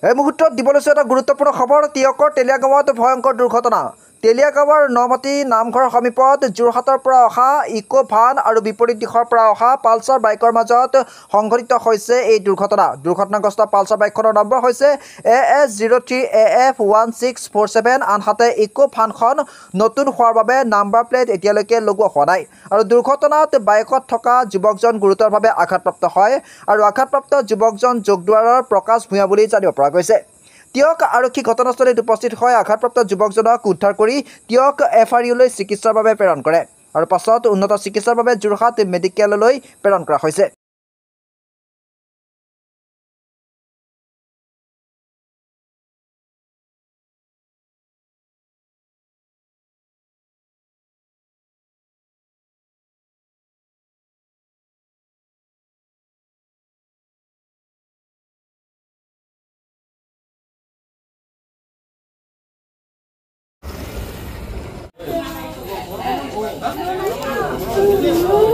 এই মুহূৰ্তত দিবলৈছে এটা গুৰুত্বপূৰ্ণ খবৰ তিয়কৰ তেলীয়া গাঁৱত ভয়ংকৰ দুৰ্ঘটনা তেলীয়া গাঁৱৰ নমাটি নামঘৰৰ সমীপত যোৰহাটৰ পৰা অহা ইকো ভান আৰু বিপৰীত দিশৰ পৰা অহা পালচাৰ বাইকৰ মাজত সংঘটিত হৈছে এই দুৰ্ঘটনাগ্ৰস্ত পালচাৰ বাইকখনৰ নম্বৰ হৈছে AS03AF1647 আনহাতে ইকো ভানখন নতুন হোৱাৰ বাবে নাম্বাৰ প্লেট এতিয়ালৈকে লগোৱা হোৱা নাই আৰু দুৰ্ঘটনাত বাইকত থকা যুৱকজন গুৰুতৰভাৱে আঘাতপ্ৰাপ্ত হয় আৰু আঘাতপ্ৰাপ্ত যুৱকজন যোগদুৱাৰৰ প্ৰকাশ ভূঞা বুলি জানিব পৰা গৈছে তিয়ক আৰক্ষী ঘটনাস্থলীত উপস্থিত হৈ আঘাতপ্ৰাপ্ত যুৱকজনক উদ্ধাৰ কৰি তিয়ক FRUলৈ চিকিৎসাৰ বাবে প্ৰেৰণ কৰে আৰু পাছত উন্নত চিকিৎসাৰ বাবে যোৰহাট মেডিকেললৈ প্ৰেৰণ কৰা হৈছে Oh,